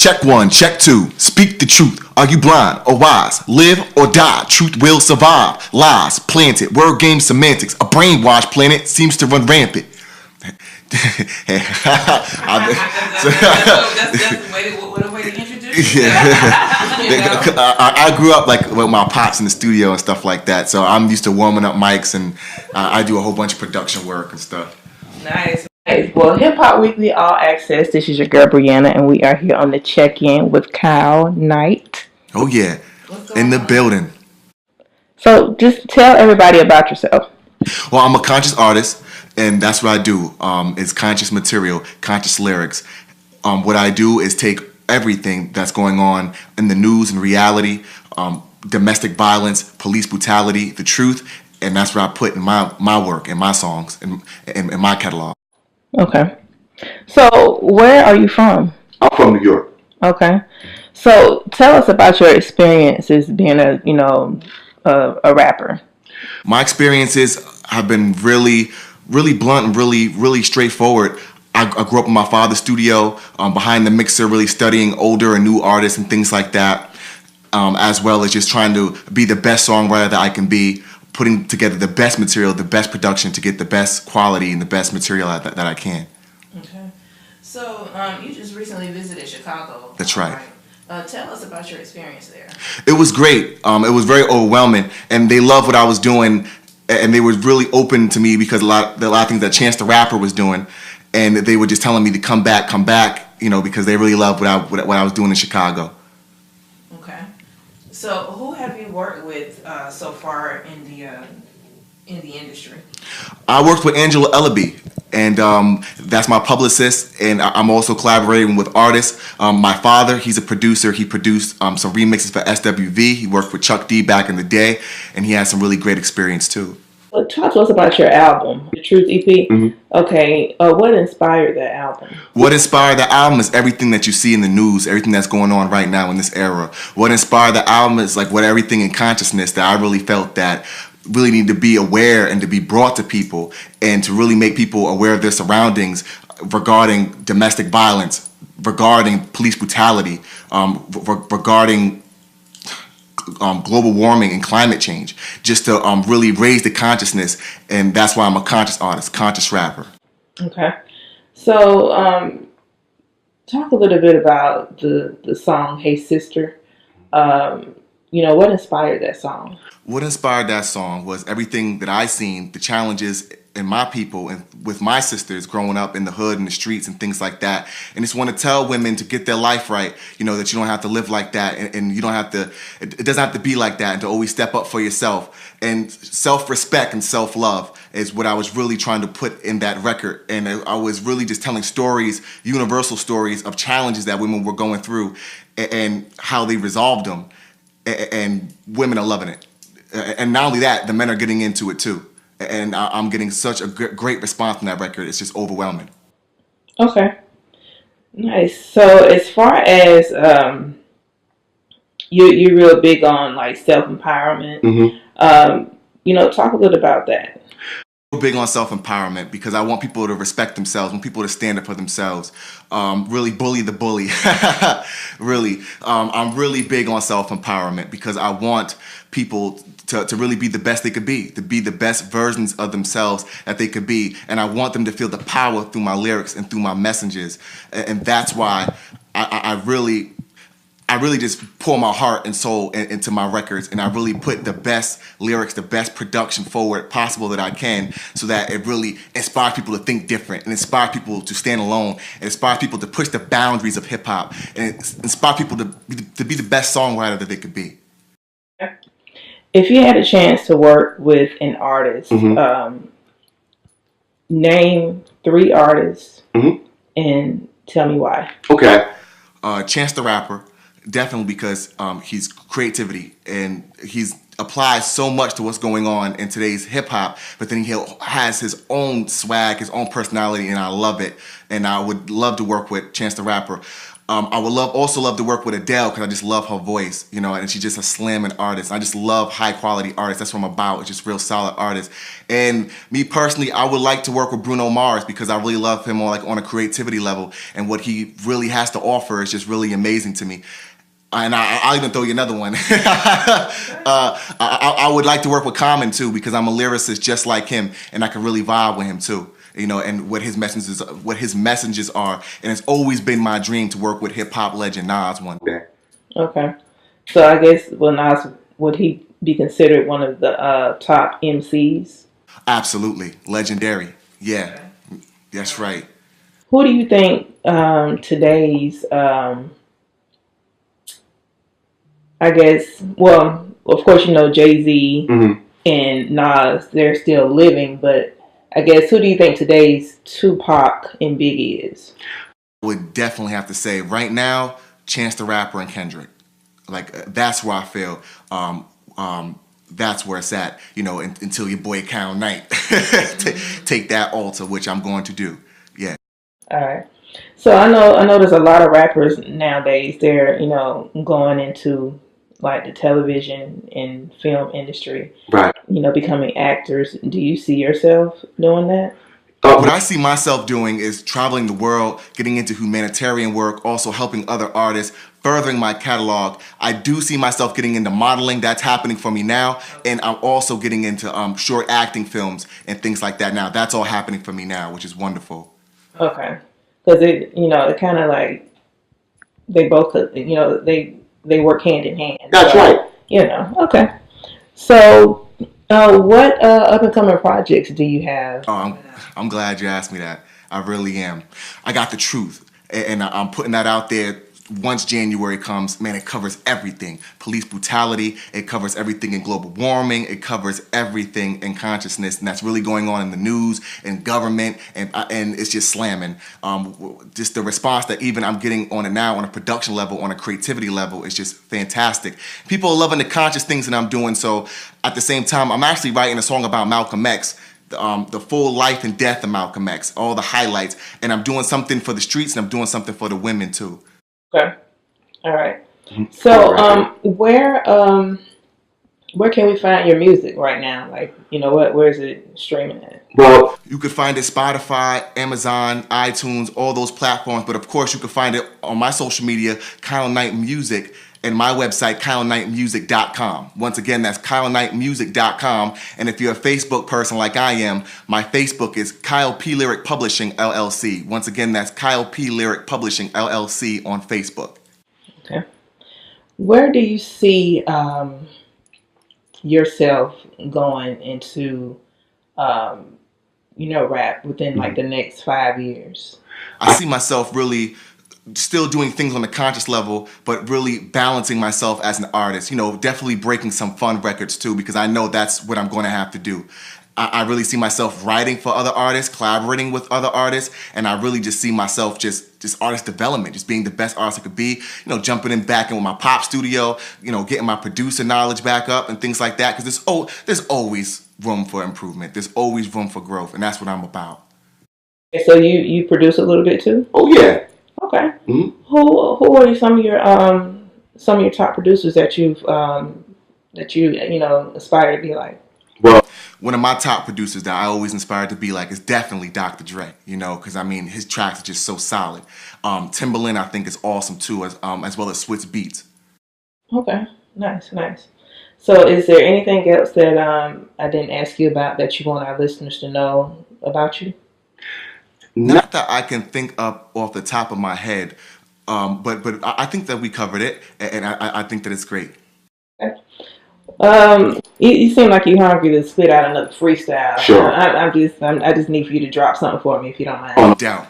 Check one, check two. Speak the truth. Are you blind or wise? Live or die. Truth will survive. Lies planted. Word game semantics. A brainwashed planet seems to run rampant. That's a way to introduce. I grew up like with my pops in the studio and stuff like that, so I'm used to warming up mics, and I do a whole bunch of production work and stuff. Nice. Well, Hip Hop Weekly All Access. This is your girl Brianna, and we are here on the check-in with Kyle Knight. Oh yeah, in the building. So just tell everybody about yourself. Well, I'm a conscious artist, and that's what I do. It's conscious material, conscious lyrics. What I do is take everything that's going on in the news and reality, domestic violence, police brutality, the truth, and that's what I put in my work, in my songs, in my catalog. Okay. So where are you from? I'm from New York. Okay. So tell us about your experiences being a rapper. My experiences have been really blunt and really straightforward. I grew up in my father's studio, behind the mixer, really studying older and new artists and things like that, as well as just trying to be the best songwriter that I can be, putting together the best material, the best production to get the best quality and the best material that I can. Okay. So you just recently visited Chicago. That's right. Tell us about your experience there. It was great. It was very overwhelming, and they loved what I was doing, and they were really open to me because a lot of things that Chance the Rapper was doing, and they were just telling me to come back, because they really loved what I was doing in Chicago. Okay. So who have you worked with so far in the industry? I worked with Angelo, Ellerbee, and that's my publicist, and I'm also collaborating with artists. My father, he's a producer. He produced some remixes for SWV. He worked with Chuck D back in the day, and he has some really great experience too. Well, talk to us about your album, the Truth EP. Mm-hmm. Okay, what inspired that album? What inspired the album is everything that you see in the news, everything that's going on right now in this era. What inspired the album is like what everything in consciousness that I really felt that really need to be aware and to be brought to people, and to really make people aware of their surroundings regarding domestic violence, regarding police brutality, regarding global warming and climate change, just to really raise the consciousness. And that's why I'm a conscious artist, conscious rapper. Okay. So talk a little bit about the song Hey Sister. What inspired that song? What inspired that song was everything that I seen, the challenges in my people and with my sisters growing up in the hood and the streets and things like that. And just want to tell women to get their life right, that you don't have to live like that, and you don't have to, it doesn't have to be like that, and to always step up for yourself. And self-respect and self-love is what I was really trying to put in that record. And I was really just telling stories, universal stories of challenges that women were going through and how they resolved them. And women are loving it. And not only that, the men are getting into it too. And I'm getting such a great response from that record. It's just overwhelming. Okay. Nice. So as far as you're real big on like self-empowerment. Mm-hmm. Talk a little about that. Big on self-empowerment because I want people to respect themselves, I want people to stand up for themselves, really bully the bully. Really, I'm really big on self-empowerment because I want people to really be the best they could be, to be the best versions of themselves that they could be, and I want them to feel the power through my lyrics and through my messages, and that's why I really just pour my heart and soul into my records, and I really put the best lyrics, the best production forward possible that I can, so that it really inspires people to think different, and inspires people to stand alone, and inspires people to push the boundaries of hip hop, and inspire people to be the best songwriter that they could be. If you had a chance to work with an artist, Mm-hmm. Name 3 artists, Mm-hmm. and tell me why. Okay. Chance the Rapper. Definitely because he's creativity, and he's applies so much to what's going on in today's hip hop, but then he has his own swag, his own personality, and I love it. And I would love to work with Chance the Rapper. I would also love to work with Adele because I just love her voice, you know, and she's just a slamming artist. I just love high quality artists. That's what I'm about. It's just real solid artists. And me personally, I would like to work with Bruno Mars because I really love him on a creativity level, and what he really has to offer is just really amazing to me. And I'll even throw you another one. I would like to work with Common too because I'm a lyricist just like him, and I can really vibe with him too. You know, and what his messages are. And it's always been my dream to work with hip hop legend Nas one day. Okay. So I guess, well, Nas, would he be considered one of the top MCs? Absolutely. Legendary. Yeah. That's right. Who do you think today's, I guess, well, of course, you know, Jay-Z and Nas, they're still living, but I guess, who do you think today's Tupac and Biggie is? I would definitely have to say right now, Chance the Rapper and Kendrick. Like, that's where I feel that's where it's at, you know, until your boy Kyle Knight take that altar, which I'm going to do. Yeah. All right. So I know there's a lot of rappers nowadays, they're, you know, going into like the television and film industry, right? You know, becoming actors. Do you see yourself doing that? What I see myself doing is traveling the world, getting into humanitarian work, also helping other artists, furthering my catalog. I do see myself getting into modeling. That's happening for me now. And I'm also getting into short acting films and things like that now. That's all happening for me now, which is wonderful. Okay. Because it kind of like, they both, you know, they work hand in hand. That's right. You know, okay. So, what up-and-coming projects do you have? Oh, I'm glad you asked me that. I really am. I got The Truth, and I'm putting that out there. Once January comes, man, it covers everything. Police brutality, it covers everything in global warming, it covers everything in consciousness, and that's really going on in the news and government, and it's just slamming. Just the response that even I'm getting on it now on a production level, on a creativity level, is just fantastic. People are loving the conscious things that I'm doing, so at the same time, I'm actually writing a song about Malcolm X, the full life and death of Malcolm X, all the highlights, and I'm doing something for the streets, and I'm doing something for the women too. Okay. All right. So, where can we find your music right now? Like, you know, where is it streaming at? Well, you could find it Spotify, Amazon, iTunes, all those platforms. But of course, you can find it on my social media, Kyle Knight Music, and my website, KyleKnightMusic.com. Once again, that's KyleKnightMusic.com. And if you're a Facebook person like I am, my Facebook is Kyle P. Lyric Publishing, LLC. Once again, that's Kyle P. Lyric Publishing, LLC on Facebook. Okay. Where do you see yourself going into, you know, rap within like the next 5 years? I see myself really still doing things on the conscious level, but really balancing myself as an artist. You know, definitely breaking some fun records too, because I know that's what I'm going to have to do. I really see myself writing for other artists, collaborating with other artists, and I really just see myself just artist development, just being the best artist I could be, you know, jumping in back in with my pop studio, you know, getting my producer knowledge back up and things like that, because there's always room for improvement. There's always room for growth, and that's what I'm about. So you produce a little bit too? Oh, yeah. Okay. Mm-hmm. Who are some of your top producers that you know aspire to be like? Well, one of my top producers that I always inspired to be like is definitely Dr. Dre, you know, because I mean his tracks are just so solid. Timbaland I think is awesome too, as well as Switz Beats. Okay, nice. So is there anything else that I didn't ask you about that you want our listeners to know about you? Not that I can think up off the top of my head, but I think that we covered it, and I think that it's great. Okay. You seem like you're hungry to spit out another freestyle. Sure. I just need for you to drop something for me if you don't mind. Oh, down.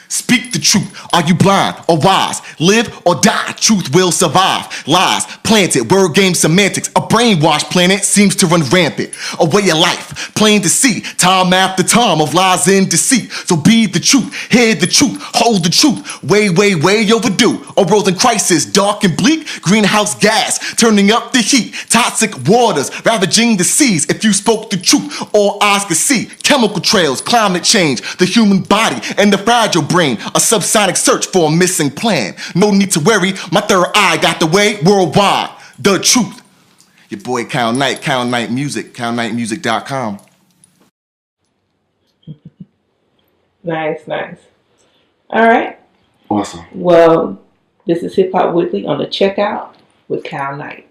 Speak the truth. Are you blind or wise? Live or die. Truth will survive. Lies planted. Word game semantics. A brainwashed planet seems to run rampant. A way of life. Plain to see. Time after time of lies and deceit. So be the truth. Hear the truth. Hold the truth. Way, way, way overdue. A world in crisis, dark and bleak, greenhouse gas, turning up the heat, toxic waters, ravaging the seas. If you spoke the truth, all eyes could see. Chemical trails, climate change, the human body, and the fragile brain. A subsonic search for a missing plan. No need to worry, my third eye got the way worldwide. The truth. Your boy Kyle Knight, Kyle Knight Music, KyleKnightMusic.com. Nice, nice. All right. Awesome. Well, this is Hip Hop Weekly on the Checkout with Kyle Knight.